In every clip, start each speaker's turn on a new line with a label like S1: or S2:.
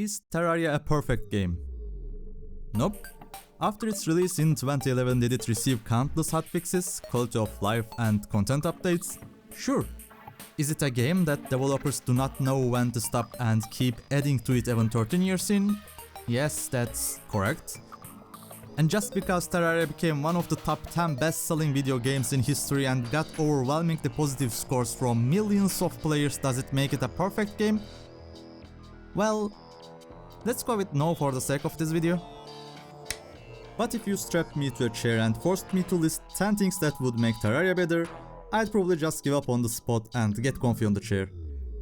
S1: Is Terraria a perfect game? Nope. After its release in 2011, did it receive countless hotfixes, quality of life and content updates? Sure. Is it a game that developers do not know when to stop and keep adding to it even 13 years in? Yes, that's correct. And just because Terraria became one of the top 10 best-selling video games in history and got overwhelmingly positive scores from millions of players, does it make it a perfect game? Well, let's go with no for the sake of this video. But if you strapped me to a chair and forced me to list 10 things that would make Terraria better, I'd probably just give up on the spot and get comfy on the chair.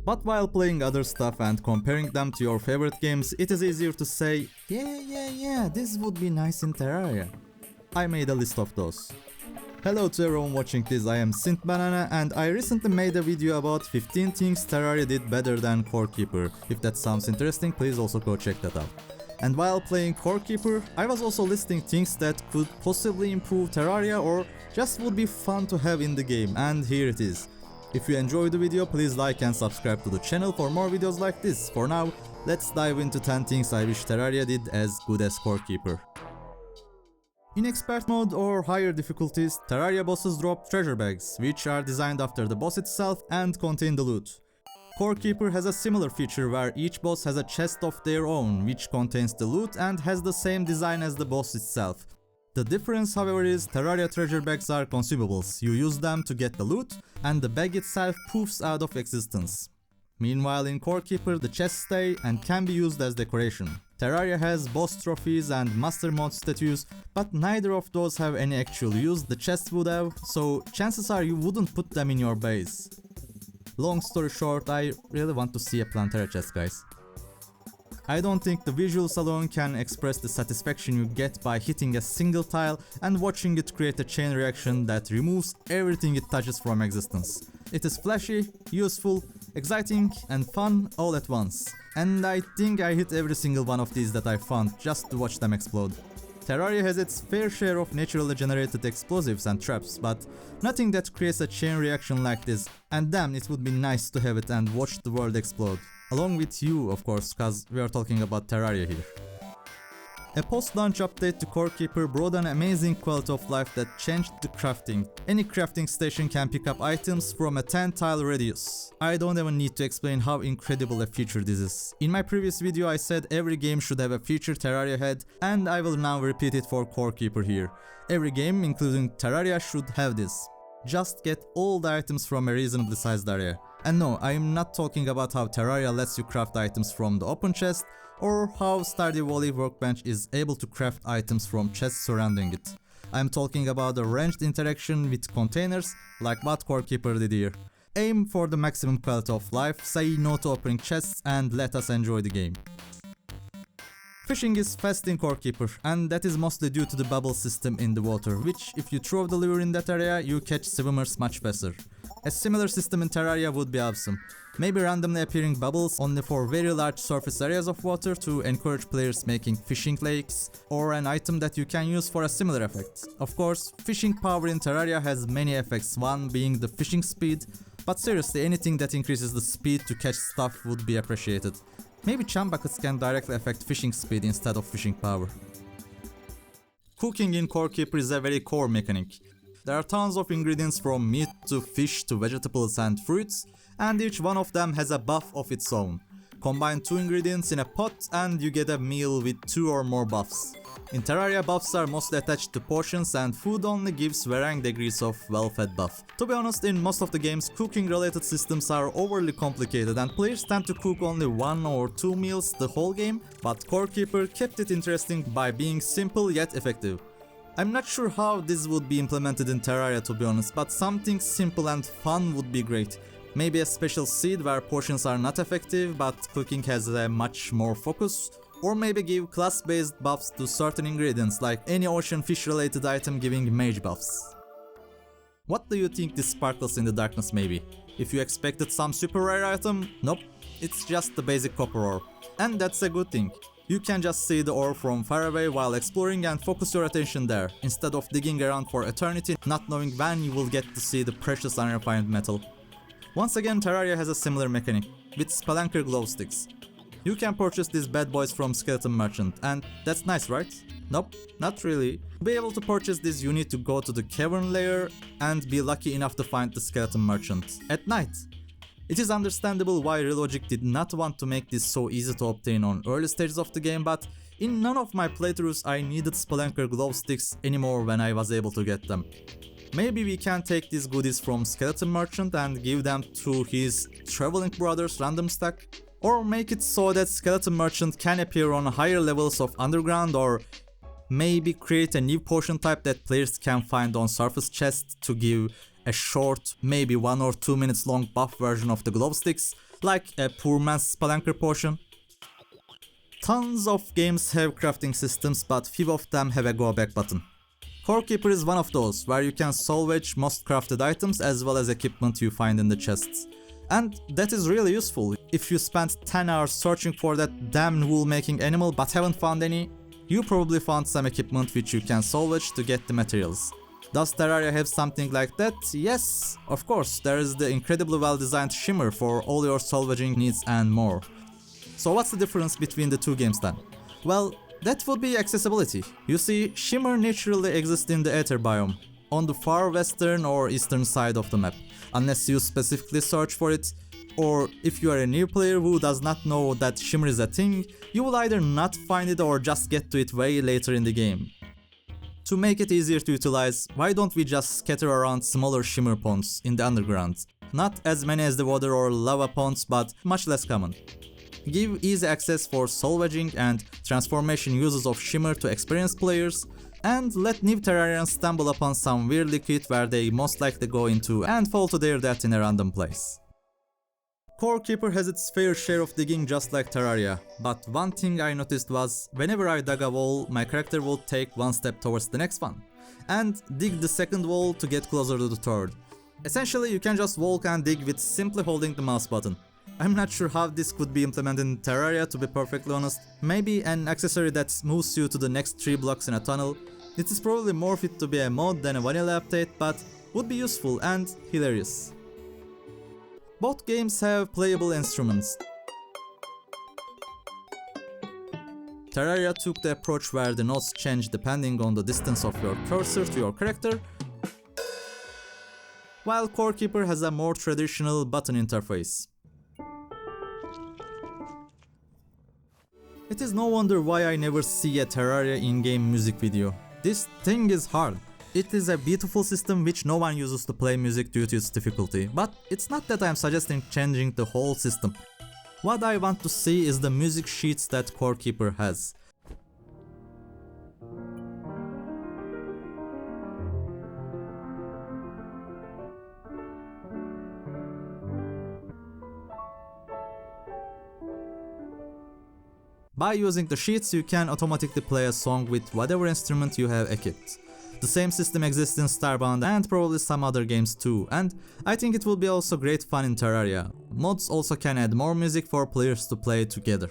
S1: But while playing other stuff and comparing them to your favorite games, it is easier to say, yeah, this would be nice in Terraria. I made a list of those. Hello to everyone watching this, I am Synthbanana and I recently made a video about 15 things Terraria did better than Core Keeper. If that sounds interesting, please also go check that out. And while playing Core Keeper, I was also listing things that could possibly improve Terraria or just would be fun to have in the game, and here it is. If you enjoyed the video, please like and subscribe to the channel for more videos like this. For now, let's dive into 10 things I wish Terraria did as good as Core Keeper. In expert mode or higher difficulties, Terraria bosses drop treasure bags, which are designed after the boss itself and contain the loot. Core Keeper has a similar feature where each boss has a chest of their own, which contains the loot and has the same design as the boss itself. The difference, however, is Terraria treasure bags are consumables. You use them to get the loot, and the bag itself poofs out of existence. Meanwhile, in Core Keeper, the chests stay and can be used as decoration. Terraria has boss trophies and master mode statues, but neither of those have any actual use. The chests would have, so chances are you wouldn't put them in your base. Long story short, I really want to see a Plantera chest, guys. I don't think the visuals alone can express the satisfaction you get by hitting a single tile and watching it create a chain reaction that removes everything it touches from existence. It is flashy, useful, exciting and fun all at once. And I think I hit every single one of these that I found just to watch them explode. Terraria has its fair share of naturally generated explosives and traps, but nothing that creates a chain reaction like this, and damn, it would be nice to have it and watch the world explode. Along with you, of course, cause we are talking about Terraria here. A post-launch update to Core Keeper brought an amazing quality of life that changed the crafting. Any crafting station can pick up items from a 10-tile radius. I don't even need to explain how incredible a feature this is. In my previous video I said every game should have a feature Terraria had, and I will now repeat it for Core Keeper here. Every game, including Terraria, should have this. Just get all the items from a reasonably sized area. And no, I am not talking about how Terraria lets you craft items from the open chest, or how Stardew Valley Workbench is able to craft items from chests surrounding it. I am talking about a ranged interaction with containers, like what Core Keeper did here. Aim for the maximum quality of life, say no to opening chests, and let us enjoy the game. Fishing is fast in Core Keeper, and that is mostly due to the bubble system in the water, which if you throw the lure in that area, you catch swimmers much faster. A similar system in Terraria would be awesome. Maybe randomly appearing bubbles only for very large surface areas of water to encourage players making fishing lakes, or an item that you can use for a similar effect. Of course, fishing power in Terraria has many effects, one being the fishing speed, but seriously, anything that increases the speed to catch stuff would be appreciated. Maybe chum buckets can directly affect fishing speed instead of fishing power. Cooking in Core Keeper is a very core mechanic. There are tons of ingredients from meat to fish to vegetables and fruits, and each one of them has a buff of its own. Combine 2 ingredients in a pot and you get a meal with 2 or more buffs. In Terraria, buffs are mostly attached to potions and food only gives varying degrees of well-fed buff. To be honest, in most of the games, cooking related systems are overly complicated and players tend to cook only 1 or 2 meals the whole game, but Core Keeper kept it interesting by being simple yet effective. I'm not sure how this would be implemented in Terraria, to be honest, but something simple and fun would be great. Maybe a special seed where potions are not effective but cooking has a much more focus, or maybe give class-based buffs to certain ingredients like any ocean fish related item giving mage buffs. What do you think this sparkles in the darkness may be? If you expected some super rare item, nope, it's just the basic copper ore. And that's a good thing. You can just see the ore from far away while exploring and focus your attention there, instead of digging around for eternity not knowing when you will get to see the precious unrefined metal. Once again, Terraria has a similar mechanic, with Spelunker glow sticks. You can purchase these bad boys from Skeleton Merchant, and that's nice, right? Nope, not really. To be able to purchase this, you need to go to the cavern layer and be lucky enough to find the Skeleton Merchant at night. It is understandable why Relogic did not want to make this so easy to obtain on early stages of the game, but in none of my playthroughs I needed Spelunker glow sticks anymore when I was able to get them. Maybe we can take these goodies from Skeleton Merchant and give them to his Traveling Brothers random stack? Or make it so that Skeleton Merchant can appear on higher levels of Underground, or maybe create a new potion type that players can find on surface chests to give a short, maybe 1 or 2 minutes long buff version of the glow sticks, like a poor man's Spelunker potion. Tons of games have crafting systems, but few of them have a go back button. Core Keeper is one of those, where you can salvage most crafted items as well as equipment you find in the chests. And that is really useful. If you spent 10 hours searching for that damn wool making animal but haven't found any, you probably found some equipment which you can salvage to get the materials. Does Terraria have something like that? Yes, of course, there is the incredibly well designed shimmer for all your salvaging needs and more. So what's the difference between the two games then? Well, that would be accessibility. You see, shimmer naturally exists in the Aether biome, on the far western or eastern side of the map, unless you specifically search for it, or if you are a new player who does not know that shimmer is a thing, you will either not find it or just get to it way later in the game. To make it easier to utilize, why don't we just scatter around smaller shimmer ponds in the underground? Not as many as the water or lava ponds, but much less common. Give easy access for salvaging and transformation uses of shimmer to experienced players, and let new Terrarians stumble upon some weird liquid where they most likely go into and fall to their death in a random place. Core Keeper has its fair share of digging just like Terraria, but one thing I noticed was whenever I dug a wall, my character would take one step towards the next one, and dig the second wall to get closer to the third. Essentially, you can just walk and dig with simply holding the mouse button. I'm not sure how this could be implemented in Terraria, to be perfectly honest. Maybe an accessory that moves you to the next 3 blocks in a tunnel. It is probably more fit to be a mod than a vanilla update, but would be useful and hilarious. Both games have playable instruments. Terraria took the approach where the notes change depending on the distance of your cursor to your character, while Core Keeper has a more traditional button interface. It is no wonder why I never see a Terraria in-game music video. This thing is hard. It is a beautiful system which no one uses to play music due to its difficulty, but it's not that I'm suggesting changing the whole system. What I want to see is the music sheets that Core Keeper has. By using the sheets, you can automatically play a song with whatever instrument you have equipped. The same system exists in Starbound and probably some other games too, and I think it will be also great fun in Terraria. Mods also can add more music for players to play together.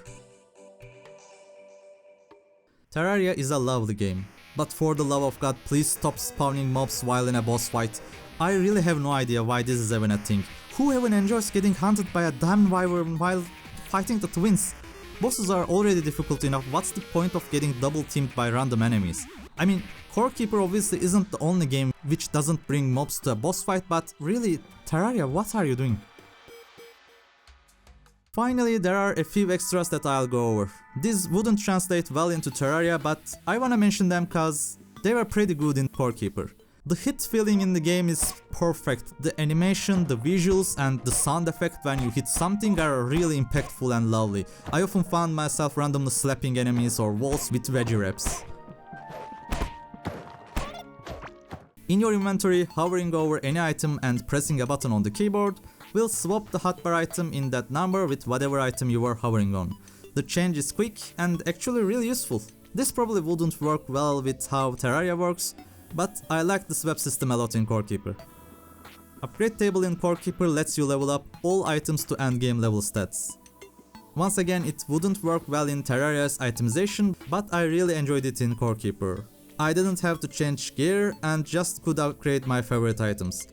S1: Terraria is a lovely game, but for the love of God, please stop spawning mobs while in a boss fight. I really have no idea why this is even a thing. Who even enjoys getting hunted by a damn wyvern while fighting the twins? Bosses are already difficult enough, what's the point of getting double teamed by random enemies? I mean, Core Keeper obviously isn't the only game which doesn't bring mobs to a boss fight, but really, Terraria, what are you doing? Finally, there are a few extras that I'll go over. These wouldn't translate well into Terraria, but I wanna mention them cause they were pretty good in Core Keeper. The hit feeling in the game is perfect. The animation, the visuals and the sound effect when you hit something are really impactful and lovely. I often found myself randomly slapping enemies or walls with veggie wraps. In your inventory, hovering over any item and pressing a button on the keyboard will swap the hotbar item in that number with whatever item you are hovering on. The change is quick and actually really useful. This probably wouldn't work well with how Terraria works, but I like the swap system a lot in Core Keeper. Upgrade table in Core Keeper lets you level up all items to endgame level stats. Once again, it wouldn't work well in Terraria's itemization, but I really enjoyed it in Core Keeper. I didn't have to change gear and just could upgrade my favorite items.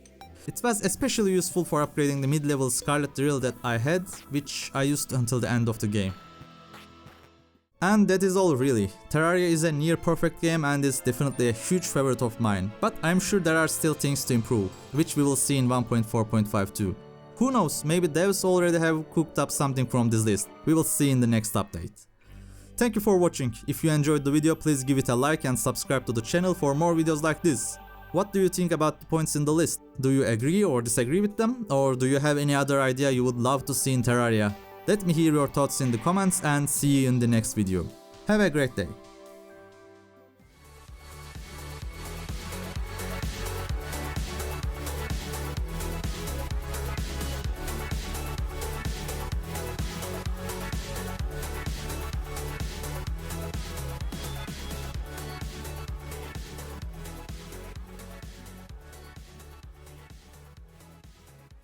S1: It was especially useful for upgrading the mid-level Scarlet Drill that I had, which I used until the end of the game. And that is all really. Terraria is a near perfect game and is definitely a huge favorite of mine, but I'm sure there are still things to improve, which we will see in 1.4.5 too. Who knows, maybe devs already have cooked up something from this list. We will see in the next update. Thank you for watching. If you enjoyed the video, please give it a like and subscribe to the channel for more videos like this. What do you think about the points in the list? Do you agree or disagree with them? Or do you have any other idea you would love to see in Terraria? Let me hear your thoughts in the comments and see you in the next video. Have a great day.